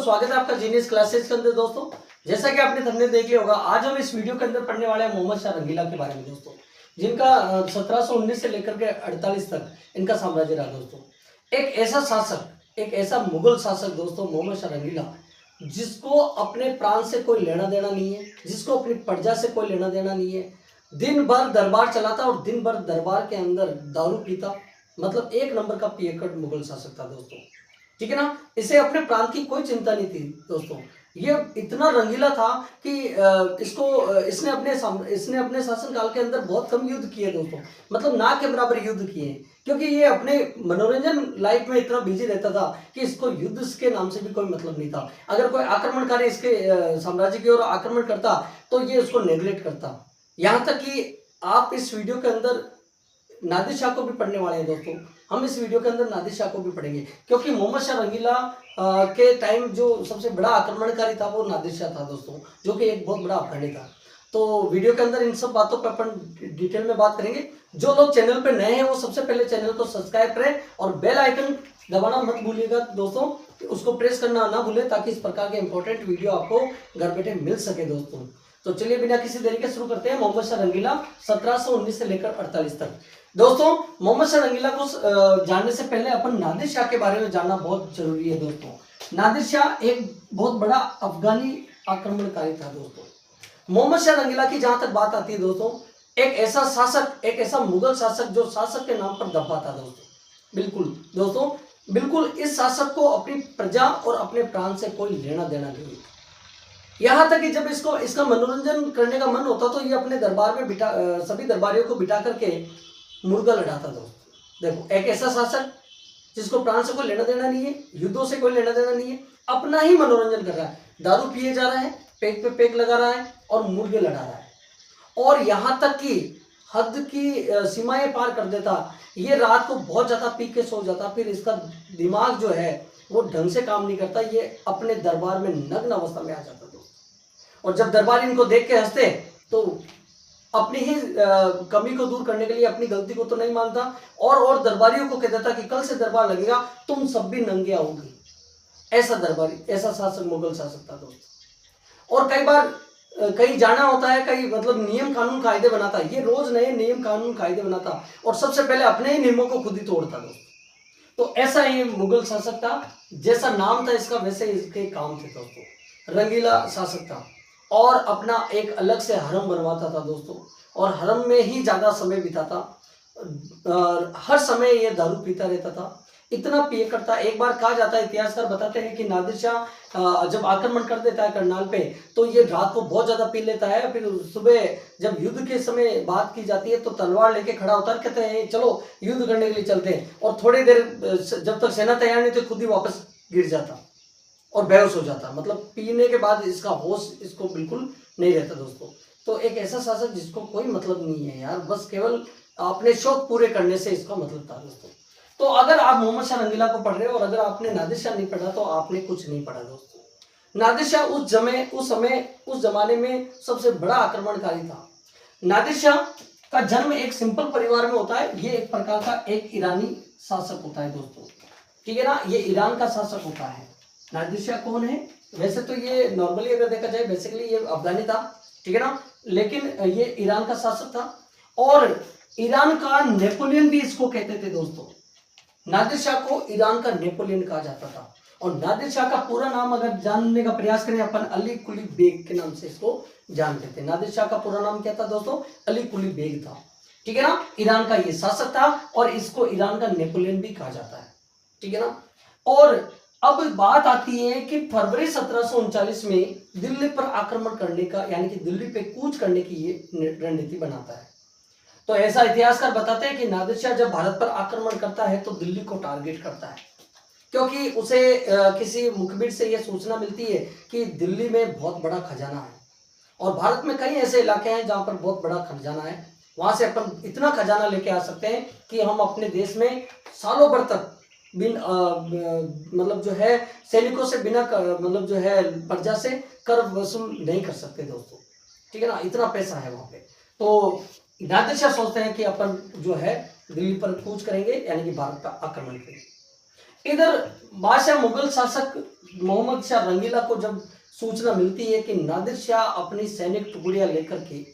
स्वागत है आपका जीनियस क्लासेस के अंदर दोस्तों। जैसा कि आपने थंबनेल देख लिया होगा, आज हम इस वीडियो के अंदर पढ़ने वाले हैं मोहम्मद शाह रंगीला के बारे में दोस्तों, जिनका 1719 से लेकर के 48 तक इनका साम्राज्य रहा दोस्तों। एक ऐसा शासक, एक ऐसा मुगल शासक दोस्तों मोहम्मद शाह रंगीला, जिसको अपने प्राण से कोई लेना देना नहीं है, जिसको अपनी प्रजा से कोई लेना देना नहीं है। दिन भर दरबार चलाता और दिन भर दरबार के अंदर दारू पीता, मतलब एक नंबर का पियक्कड़ मुगल शासक था दोस्तों। ठीक है ना। इसे अपने प्रांत की कोई चिंता नहीं थी दोस्तों। ये इतना रंगीला था कि इसने अपने शासन काल के अंदर बहुत कम युद्ध किए दोस्तों, मतलब ना के बराबर युद्ध किए, क्योंकि ये अपने मनोरंजन लाइफ में इतना बिजी रहता था कि इसको युद्ध के नाम से भी कोई मतलब नहीं था। अगर कोई आक्रमणकारी इसके साम्राज्य की ओर आक्रमण करता तो ये उसको नेग्लेक्ट करता। यहाँ तक कि आप इस वीडियो के अंदर नादिर शाह को भी पढ़ने वाले हैं दोस्तों। हम इस वीडियो के अंदर नादिर शाह को भी पढ़ेंगे, क्योंकि मोहम्मद शाह रंगीला के टाइम जो सबसे बड़ा आक्रमणकारी था वो नादिर शाह था दोस्तों, जो कि एक बहुत बड़ा अफगानी था। तो वीडियो के अंदर इन सब बातों पर अपन डिटेल में बात करेंगे। जो लोग चैनल पे नए हैं वो सबसे पहले चैनल को सब्सक्राइब करें और बेल आइकन दबाना मत भूलिएगा दोस्तों, उसको प्रेस करना ना भूलें, ताकि इस प्रकार के इंपॉर्टेंट वीडियो आपको घर बैठे मिल सके दोस्तों। तो चलिए बिना किसी देरी के शुरू करते हैं। मोहम्मद शाह रंगीला 1719 से लेकर 48 तक दोस्तों। मोहम्मद शाह रंगीला को जानने से पहले अपन नादिर शाह के बारे में जानना बहुत जरूरी है दोस्तों। नादिर शाह एक बहुत बड़ा अफगानी आक्रमणकारी था दोस्तों। मोहम्मद शाह रंगीला की जहां तक बात आती है दोस्तों, एक ऐसा शासक, एक ऐसा मुगल शासक जो शासक के नाम पर दबा था दोस्तों। बिल्कुल दोस्तों, बिल्कुल इस शासक को अपनी प्रजा और अपने प्राण से कोई लेना देना नहीं। यहाँ तक कि जब इसका मनोरंजन करने का मन होता तो ये अपने दरबार में सभी दरबारियों को बिठा करके मुर्गा लड़ाता दोस्तों। देखो, एक ऐसा शासक जिसको प्राण से कोई लेना देना नहीं है, युद्धों से कोई लेना देना नहीं है, अपना ही मनोरंजन कर रहा है, दारू पिए जा रहा है, पेट पे पेक लगा रहा है और मुर्गे लड़ा रहा है, और यहाँ तक कि हद की सीमाएं पार कर देता। ये रात को बहुत ज्यादा पी के सो जाता, फिर इसका दिमाग जो है वो ढंग से काम नहीं करता, ये अपने दरबार में नग्न अवस्था में आ जाता दोस्तों। और जब दरबारी इनको देख के हंसते तो अपनी ही कमी को दूर करने के लिए अपनी गलती को तो नहीं मानता, और दरबारियों को कह देता कि कल से दरबार लगेगा, तुम सब भी नंगे आओगे। ऐसा दरबारी, ऐसा शासक मुगल शासक था दोस्त। और कई बार कहीं जाना होता है, कई मतलब नियम कानून कायदे बनाता है, ये रोज नए नियम कानून कायदे बनाता और सबसे पहले अपने ही नियमों को खुद ही तोड़ता दोस्त। तो ऐसा ये मुगल शासक था, जैसा नाम था इसका वैसे इसके काम थे दोस्तों। रंगीला शासक था और अपना एक अलग से हरम बनवाता था दोस्तों, और हरम में ही ज्यादा समय बिताता। हर समय ये दारू पीता रहता था, इतना पिए करता। एक बार कहा जाता है, इतिहासकार बताते हैं कि नादिर शाह जब आक्रमण कर देता है करनाल पे, तो ये रात को बहुत ज्यादा पी लेता है, फिर सुबह जब युद्ध के समय बात की जाती है तो तलवार लेके खड़ा होता है, कहते हैं चलो युद्ध करने के लिए चलते हैं, और थोड़ी देर जब तक सेना तैयार नहीं तो खुद ही वापस गिर जाता और बेहोश हो जाता। मतलब पीने के बाद इसका होश इसको बिल्कुल नहीं रहता दोस्तों। तो एक ऐसा शासक जिसको कोई मतलब नहीं है यार, बस केवल अपने शौक पूरे करने से इसका मतलब था दोस्तों। तो अगर आप मोहम्मद शाह रंगीला को पढ़ रहे हो और अगर आपने नादिर शाह नहीं पढ़ा तो आपने कुछ नहीं पढ़ा दोस्तों। नादिर शाह उस जमाने में सबसे बड़ा आक्रमणकारी था। नादिर शाह का जन्म एक सिंपल परिवार में होता है। ये एक प्रकार का एक ईरानी शासक होता है दोस्तों, ठीक है ना। ये ईरान का शासक होता है। नादिर शाह कौन है? वैसे तो ये नॉर्मली अगर देखा जाए बेसिकली ये अफगानी था, ठीक है ना, लेकिन ये ईरान का शासक था और ईरान का नेपोलियन भी इसको कहते थे दोस्तों। नादिर शाह को ईरान का नेपोलियन कहा जाता था। और नादिर शाह का पूरा नाम अगर जानने का प्रयास करें अपन, अली कुली बेग के नाम से इसको जानते थे। नादिर शाह का पूरा नाम क्या था दोस्तों? अली कुली बेग था, ठीक है ना। ईरान का ये शासक था और इसको ईरान का नेपोलियन भी कहा जाता है, ठीक है ना। और अब बात आती है कि फरवरी 1739 में दिल्ली पर आक्रमण करने का, यानी कि दिल्ली पे कूच करने की ये रणनीति बनाता है। तो ऐसा इतिहासकार बताते हैं कि नादिर शाह जब भारत पर आक्रमण करता है तो दिल्ली को टारगेट करता है, क्योंकि उसे किसी मुखबिर से यह सूचना मिलती है कि दिल्ली में बहुत बड़ा खजाना है, और भारत में कई ऐसे इलाके हैं जहां पर बहुत बड़ा खजाना है। वहां से अपन इतना खजाना लेके आ सकते हैं कि हम अपने देश में सालों भर तक मतलब जो है सैनिकों से बिना मतलब जो है प्रजा से कर वसूल नहीं कर सकते दोस्तों, ठीक है ना। इतना पैसा है वहां पे। तो नादिर शाह सोचते हैं कि अपन जो है दिल्ली पर कूच करेंगे, यानी कि भारत का आक्रमण करेंगे। इधर बादशाह मुगल शासक मोहम्मद शाह रंगीला को जब सूचना मिलती है कि नादिर शाह अपनी सैनिक टुकड़ियां लेकर के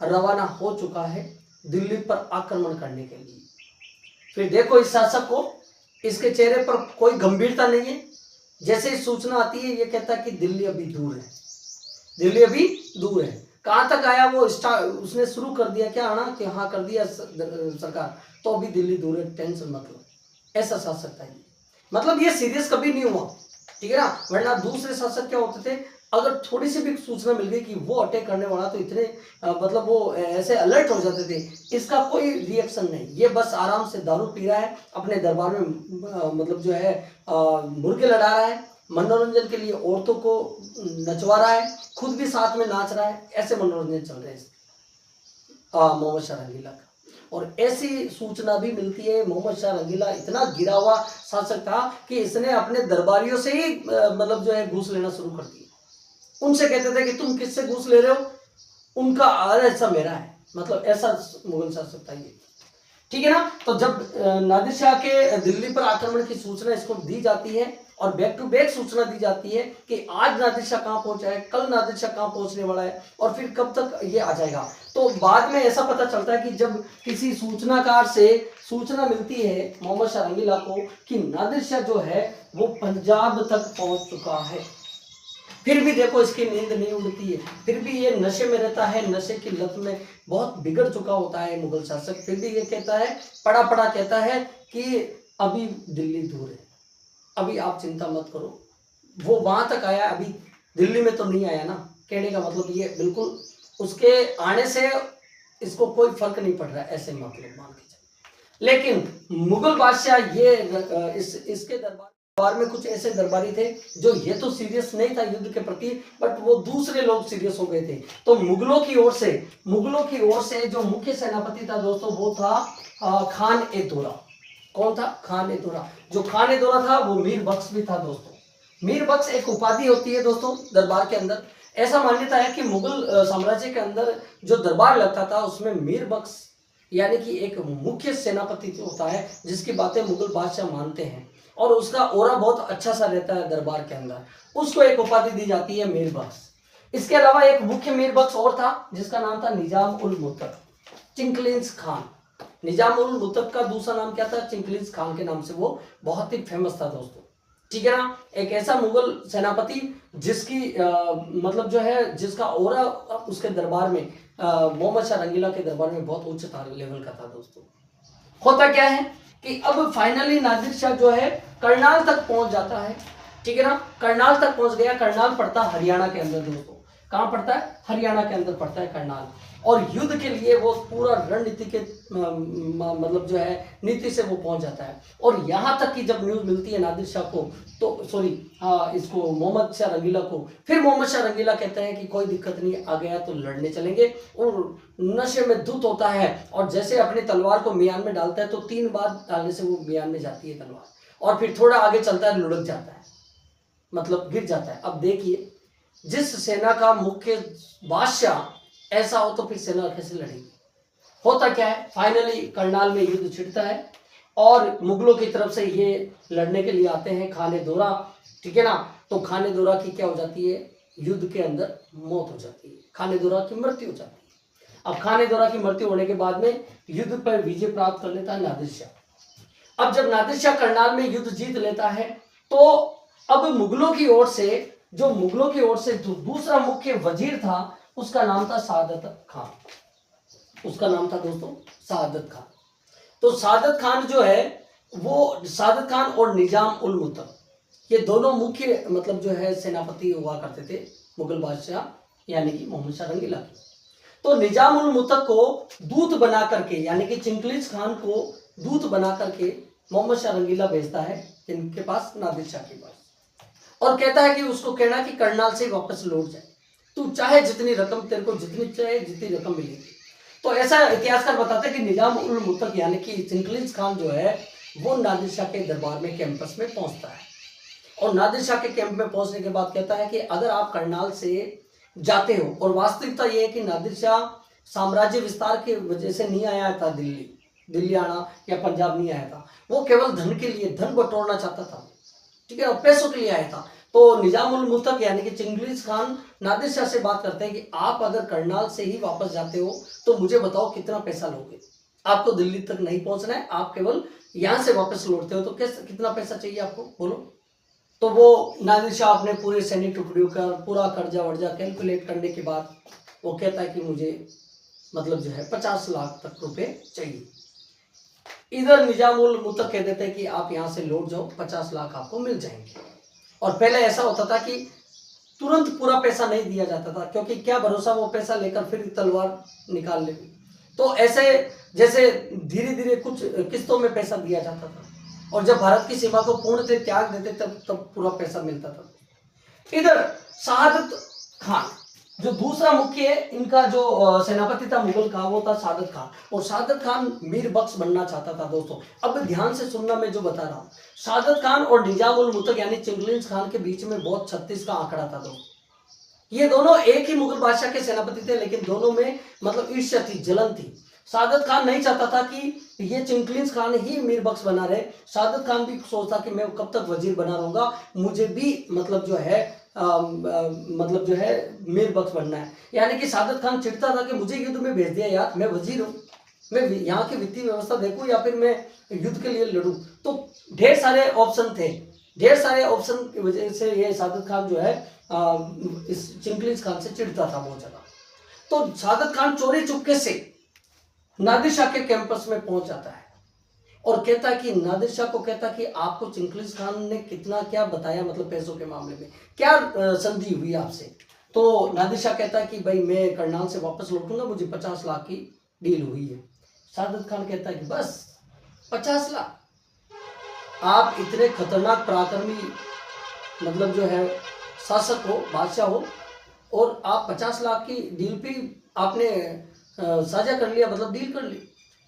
रवाना हो चुका है दिल्ली पर आक्रमण करने के लिए। फिर देखो इस शासक को, इसके चेहरे पर कोई गंभीरता नहीं है। जैसे ही सूचना आती है ये कहता है कि दिल्ली अभी दूर है, दिल्ली अभी दूर है। कहाँ तक आया वो उसने शुरू कर दिया क्या आना कि हाँ कर दिया सरकार, तो अभी दिल्ली दूर है, टेंशन मत लो। ऐसा शासक था ये, मतलब ये सीरियस कभी नहीं हुआ, ठीक है ना। वरना दूसरे शासक क्या होते थे, अगर थोड़ी सी भी सूचना मिल गई कि वो अटैक करने वाला तो इतने मतलब वो ऐसे अलर्ट हो जाते थे। इसका कोई रिएक्शन नहीं, ये बस आराम से दारू पी रहा है, अपने दरबार में मतलब जो है मुर्गे लड़ा रहा है, मनोरंजन के लिए औरतों को नचवा रहा है, खुद भी साथ में नाच रहा है। ऐसे मनोरंजन चल रहे हैं मोहम्मद शाह रंगीला का। और ऐसी सूचना भी मिलती है, मोहम्मद शाह रंगीला इतना गिरा हुआ शासक था कि इसने अपने दरबारियों से ही मतलब जो है घूस लेना शुरू कर दिया। उनसे कहते थे कि तुम किससे घूस ले रहे हो, उनका ऐसा मेरा है, मतलब ऐसा मुगल शासक था ये, ठीक है ना। तो जब नादिर शाह के दिल्ली पर आक्रमण की सूचना इसको दी जाती है और बैक टू बैक सूचना दी जाती है कि आज नादिर शाह कहाँ पहुंचा है, कल नादिर शाह कहाँ पहुंचने वाला है और फिर कब तक ये आ जाएगा, तो बाद में ऐसा पता चलता है कि जब किसी सूचनाकार से सूचना मिलती है मोहम्मद शाह रंगीला को कि नादिर शाह जो है वो पंजाब तक पहुंच चुका है, फिर भी देखो इसकी नींद नहीं उड़ती है, फिर भी ये नशे में रहता है, नशे की लत में बहुत बिगड़ चुका होता है मुगल शासक। फिर भी ये कहता है, पड़ा पड़ा कहता है कि अभी दिल्ली दूर है, अभी आप चिंता मत करो। वो वहां तक आया, अभी दिल्ली में तो नहीं आया ना। कहने का मतलब ये बिल्कुल उसके आने से इसको कोई फर्क नहीं पड़ रहा, ऐसे मतलब मान के चलो। लेकिन मुगल बादशाह ये इसके दरबार में कुछ ऐसे दरबारी थे जो ये तो सीरियस नहीं था युद्ध के प्रति, बट वो दूसरे लोग सीरियस हो गए थे। तो मुगलों की ओर से जो मुख्य सेनापति था दोस्तों वो था खान ए दोरा। कौन था? खान ए दोरा। जो खान ए दोरा था वो मीर बख्श भी था दोस्तों। मीर बख्श एक उपाधि होती है दोस्तों दरबार के अंदर। ऐसा मान्यता है कि मुगल साम्राज्य के अंदर जो दरबार लगता था उसमें मीर बख्श यानी कि एक मुख्य सेनापति होता है जिसकी बातें मुगल बादशाह मानते हैं और उसका ओरा बहुत अच्छा सा रहता है दरबार के अंदर, उसको एक उपाधि दी जाती है मीर बख्श। इसके अलावा एक मुख्य मीर बख्श और था जिसका नाम था निजाम उल मुल्क चिंकलिंस खान। निजाम उल मुल्क का दूसरा नाम क्या था? चिंकलिंस खान के नाम से वो बहुत ही फेमस था दोस्तों, ठीक है ना। एक ऐसा मुगल सेनापति जिसकी मतलब जो है जिसका ओरा उसके दरबार में मोहम्मद शाह रंगीला के दरबार में बहुत उच्च लेवल का था दोस्तों। होता क्या है कि अब फाइनली नादिर शाह जो है करनाल तक पहुंच जाता है, ठीक है ना। करनाल तक पहुंच गया। करनाल पड़ता है हरियाणा के अंदर दोस्तों। कहाँ पड़ता है? हरियाणा के अंदर पड़ता है करनाल। और युद्ध के लिए वो पूरा रणनीति के मतलब जो है नीति से वो पहुंच जाता है। और यहाँ तक कि जब न्यूज मिलती है नादिर शाह को तो इसको मोहम्मद शाह रंगीला को, फिर मोहम्मद शाह रंगीला कहते हैं कि कोई दिक्कत नहीं, आ गया तो लड़ने चलेंगे। और नशे में धुत होता है और जैसे अपनी तलवार को मियान में डालता है तो 3 बार डालने से वो मियान में जाती है तलवार और फिर थोड़ा आगे चलता है लुढ़क जाता है, मतलब गिर जाता है। अब देखिए जिस सेना का मुख्य बादशाह ऐसा हो तो फिर सेना कैसे लड़ेगी। होता क्या है, फाइनली करनाल में युद्ध छिड़ता है और मुगलों की तरफ से ये लड़ने के लिए आते हैं खाने दोरा, ठीक है ना। तो खाने दोरा की क्या हो जाती है, युद्ध के अंदर मौत हो जाती है, खाने दोरा की मृत्यु हो जाती है। अब खाने दोरा की मृत्यु होने के बाद में युद्ध पर विजय प्राप्त कर लेता है नादिर शाह। अब जब नादिर शाह करनाल में युद्ध जीत लेता है तो अब मुगलों की ओर से जो दूसरा मुख्य वजीर था उसका नाम था सादत खान। उसका नाम था दोस्तों सादत खान। तो सादत खान जो है वो सादत खान और निजाम उल मुल्क ये दोनों मुख्य मतलब जो है सेनापति हुआ करते थे मुगल बादशाह यानी कि मोहम्मद शाह रंगीला। तो निजाम उल मुल्क को दूत बना करके यानी कि चिंकलिज खान को दूत बना करके मोहम्मद शाह रंगीला भेजता है इनके पास, नादिर शाह के पास, और कहता है कि उसको कहना कि करनाल से वापस लौट जाए, तू चाहे जितनी रकम, तेरे को जितनी चाहे जितनी रकम मिलेगी। तो ऐसा इतिहासकार बताते हैं कि निजाम उल मुल्क यानी कि चिंकलिज खान जो है वो नादिर शाह के दरबार में कैंपस में पहुंचता है और नादिर शाह के कैंप में पहुंचने के बाद कहता है कि अगर आप करनाल से जाते हो, और वास्तविकता ये है कि नादिर शाह साम्राज्य विस्तार की वजह से नहीं आया था दिल्ली, दिल्ली आना या पंजाब नहीं आया था, वो केवल धन के लिए, धन बटोरना चाहता था, ठीक है, और पैसों के लिए आया था। तो निजामुल मुल्तक यानी कि चिंगेज खान नादिर शाह से बात करते हैं कि आप अगर करनाल से ही वापस जाते हो तो मुझे बताओ कितना पैसा लोगे, आपको दिल्ली तक नहीं पहुंचना है, आप केवल यहाँ से वापस लौटते हो तो कैसे, कितना पैसा चाहिए आपको, बोलो। तो वो नादिर शाह अपने पूरे सैनिक टुकड़ियों का पूरा कर्जा वर्जा कैलकुलेट करने के बाद वो कहता है कि मुझे मतलब जो है 50 लाख तक रुपए चाहिए। इधर निजामुल मुल्तक कह देते हैं कि आप यहाँ से लौट जाओ, 50 लाख आपको मिल जाएंगे। और पहले ऐसा होता था कि तुरंत पूरा पैसा नहीं दिया जाता था, क्योंकि क्या भरोसा वो पैसा लेकर फिर तलवार निकाल ले। तो ऐसे जैसे धीरे धीरे कुछ किस्तों में पैसा दिया जाता था, और जब भारत की सेवा को पूर्णतः त्याग देते तब पूरा पैसा मिलता था। इधर शहादत खान जो दूसरा मुख्य है, इनका जो सेनापति था मुगल का, वो था शहादत खान। और शहादत खान मीर बख्श बनना चाहता था दोस्तों। अब ध्यान से सुनना मैं जो बता रहा हूँ, शहादत खान और निजामुल मुल्तक यानी चिंगेज खान के बीच में बहुत 36 का आंकड़ा था दोस्तों। ये दोनों एक ही मुगल बादशाह के सेनापति थे, लेकिन दोनों में मतलब ईर्ष्या थी, जलन थी। शहादत खान नहीं चाहता था कि ये चिंगेज खान ही मीर बख्श बना रहे। शहादत खान भी सोचता कि मैं कब तक वजीर बना रहूंगा, मुझे भी मतलब जो है मीर बख्श बनना है। यानी कि शहादत खान चिढ़ता था कि मुझे युद्ध में भेज दिया यार, मैं वजीर हूँ, मैं यहाँ की वित्तीय व्यवस्था देखूँ या फिर मैं युद्ध के लिए लड़ूं। तो ढेर सारे ऑप्शन थे, ढेर सारे ऑप्शन की वजह से ये शहादत खान जो है इस चिंगेज खान से चिढ़ता था बहुत ज्यादा। तो शहादत खान चोरी चुपके से नादिर शाह के कैंपस में पहुंच जाता है और कहता है कि नादिर शाह को कहता है कि आपको चिंगेज खान ने कितना क्या बताया, मतलब पैसों के मामले में क्या संधि हुई आपसे। तो नादिर शाह कहता है कि भाई मैं करनाल से वापस लौटूंगा, मुझे 50 लाख की डील हुई है। शहादत खान कहता है कि बस 50 लाख, आप इतने खतरनाक पराक्रमी मतलब जो है शासक हो, बादशाह हो, और आप 50 लाख की डील पे आपने साझा कर लिया, मतलब डील कर ली।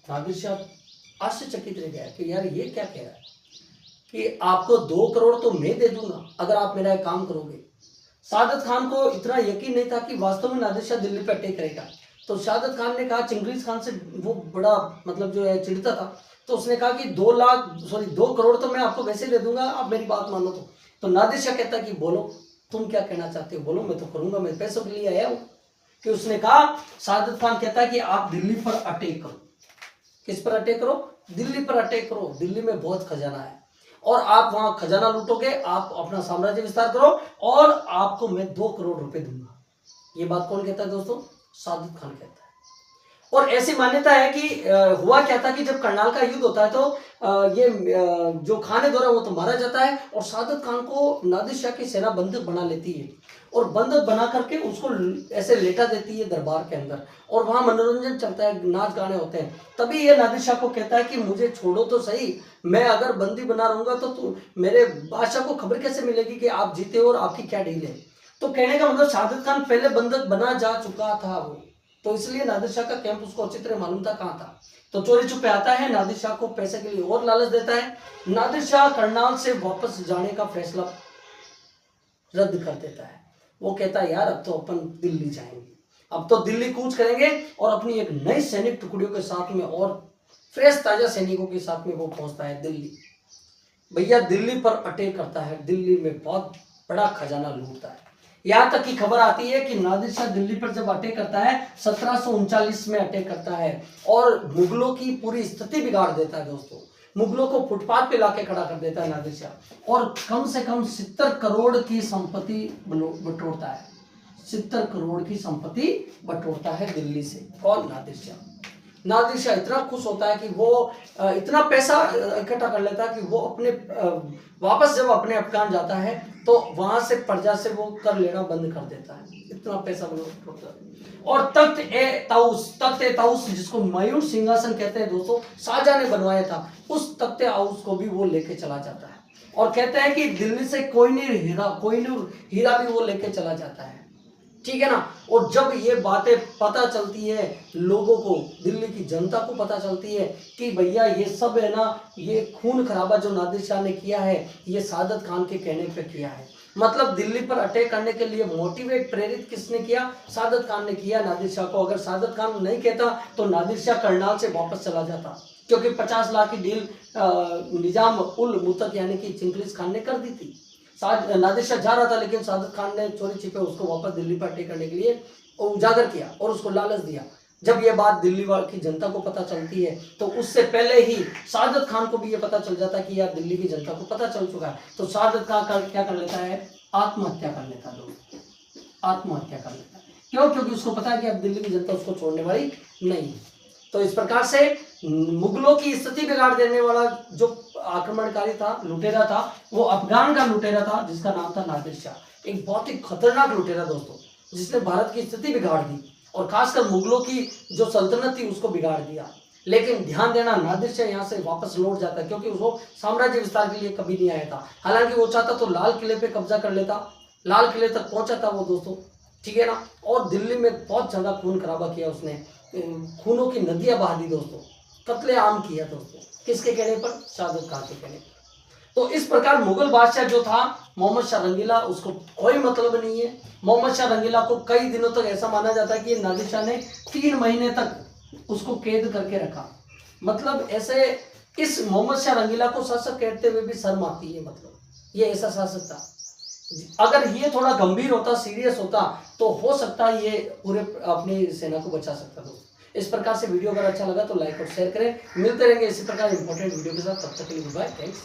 नादिर शाह आश्चर्यचकित रह गया कि यार ये क्या कह रहा है कि आपको 2 करोड़ तो मैं दे दूंगा अगर आप मेरा एक काम करोगे। शहादत खान को इतना यकीन नहीं था कि वास्तव में नादिर शाह दिल्ली पर अटैक करेगा। तो शहादत खान ने कहा, चिंगेज खान से वो बड़ा मतलब जो है चिढ़ता था, तो उसने कहा कि 2 करोड़ तो मैं आपको वैसे दे दूंगा, आप मेरी बात मानो। तो नादिर शाह कहता कि बोलो तुम क्या कहना चाहते हो, बोलो मैं तो करूंगा, मैं पैसों के लिए आया हूँ। कि उसने कहा, शहादत खान कहता है कि आप दिल्ली पर अटैक करो। किस पर अटैक करो? दिल्ली पर अटैक करो, दिल्ली में बहुत खजाना है और आप वहां खजाना लूटोगे, आप अपना साम्राज्य विस्तार करो और आपको मैं 2 करोड़ रुपए दूंगा। ये बात कौन कहता है दोस्तों? शहादत खान कहता है। और ऐसी मान्यता है कि हुआ क्या था कि जब करनाल का युद्ध होता है तो ये जो खान है दोरा वो तो मारा जाता है और शहादत खान को नादिर शाह की सेना बंधक बना लेती है और बंधक बना करके उसको ऐसे लेटा देती है दरबार के अंदर और वहां मनोरंजन चलता है, नाच गाने होते हैं। तभी ये नादिर शाह को कहता है कि मुझे छोड़ो तो सही, मैं अगर बंदी बना रहूंगा तो मेरे बादशाह को खबर कैसे मिलेगी कि आप जीते हो और आपकी क्या डील है। तो कहने का मतलब शहादत खान पहले बंधक बना जा चुका था वो, तो इसलिए नादिर शाह का कैंप उसको अच्छी तरह मालूम था कहाँ था। तो चोरी छुपे आता है, नादिर शाह को पैसे के लिए और लालच देता है। नादिर शाह करनाल से वापस जाने का फैसला रद्द कर देता है। वो कहता है यार अब तो अपन दिल्ली जाएंगे, अब तो दिल्ली कूच करेंगे और अपनी एक नई सैनिक टुकड़ियों के साथ में और फ्रेश ताजा सैनिकों के साथ में वो पहुंचता है दिल्ली। भैया दिल्ली पर अटैक करता है, दिल्ली में बहुत बड़ा खजाना लूटता है। यहाँ तक की खबर आती है कि नादिर शाह दिल्ली पर जब अटैक करता है 1739 में अटैक करता है और मुगलों की पूरी स्थिति बिगाड़ देता है दोस्तों। मुगलों को फुटपाथ पे लाके खड़ा कर देता है नादिर शाह और कम से कम 70 करोड़ की संपत्ति बटोरता है। 70 करोड़ की संपत्ति बटोरता है दिल्ली से। कौन? नादिर शाह। नादिर शाह इतना खुश होता है कि वो इतना पैसा इकट्ठा कर लेता है कि वो अपने वापस जब अपने अफगान जाता है तो वहां से प्रजा से वो कर लेना बंद कर देता है, इतना पैसा वो। और तख्त ए ताउस जिसको मयूर सिंहासन कहते हैं दोस्तों, शाहजहां ने बनवाया था, उस तख्त ए ताउस को भी वो लेके चला जाता है और कहते हैं कि दिल्ली से कोहिनूर हीरा भी वो लेके चला जाता है, ठीक है ना। और जब ये बातें पता चलती है लोगों को, दिल्ली की जनता को पता चलती है कि भैया ये सब है ना, ये खून खराबा जो नादिर शाह ने किया है ये शहादत खान के कहने पे किया है। मतलब दिल्ली पर अटैक करने के लिए मोटिवेट प्रेरित किसने किया? शहादत खान ने किया नादिर शाह को। अगर शहादत खान नहीं कहता तो नादिर शाह करनाल से वापस चला जाता क्योंकि 50 लाख की डील निजाम उल मुल्क यानी कि चिंगजिस खान ने कर दी थी। नादिर शाह जा रहा था, लेकिन साजिद खान ने चोरी छिपे उसको वापस दिल्ली पर अटैक करने के लिए उजागर किया और उसको लालच दिया। जब ये बात दिल्ली की जनता को पता चलती है तो उससे पहले ही साजिद खान को भी ये पता चल जाता है कि यार दिल्ली की जनता को पता चल चुका है, तो साजिद खान क्या कर लेता है, आत्महत्या कर लेता है दोस्तों, आत्महत्या कर लेता है। क्यों? क्योंकि उसको पता है कि अब दिल्ली की जनता उसको छोड़ने वाली नहीं है। तो इस प्रकार से मुगलों की स्थिति बिगाड़ देने वाला जो आक्रमणकारी था, लुटेरा था, वो अफगान का लुटेरा था जिसका नाम था नादिर शाह। एक बहुत ही खतरनाक लुटेरा दोस्तों, जिसने भारत की स्थिति बिगाड़ दी और खासकर मुगलों की जो सल्तनत थी उसको बिगाड़ दिया। लेकिन ध्यान देना, नादिर शाह यहाँ से वापस लौट जाता है, क्योंकि वो साम्राज्य विस्तार के लिए कभी नहीं आया था। हालांकि वो चाहता तो लाल किले पे कब्जा कर लेता, लाल किले तक पहुंचा था वो दोस्तों, ठीक है ना। और दिल्ली में बहुत ज्यादा खून खराबा किया उसने, खूनों की नदियां बहा दी दोस्तों, कत्लेआम किया दोस्तों। किसके कहने पर? साजिद खान के कहने पर। तो इस प्रकार मुगल बादशाह जो था मोहम्मद शाह रंगीला, उसको कोई मतलब नहीं है। मोहम्मद शाह रंगीला को कई दिनों तक ऐसा माना जाता है कि नादिर शाह ने 3 महीने तक उसको कैद करके रखा। मतलब ऐसे इस मोहम्मद शाह रंगीला को शासक कहते हुए भी शर्म आती है, मतलब ये ऐसा शासक था। अगर ये थोड़ा गंभीर होता, सीरियस होता, तो हो सकता है ये पूरे अपनी सेना को बचा सकता दोस्तों। इस प्रकार से वीडियो अगर अच्छा लगा तो लाइक और शेयर करें। मिलते रहेंगे इसी प्रकार इंपॉर्टेंट वीडियो के साथ, तब तक के लिए बाय, थैंक्स।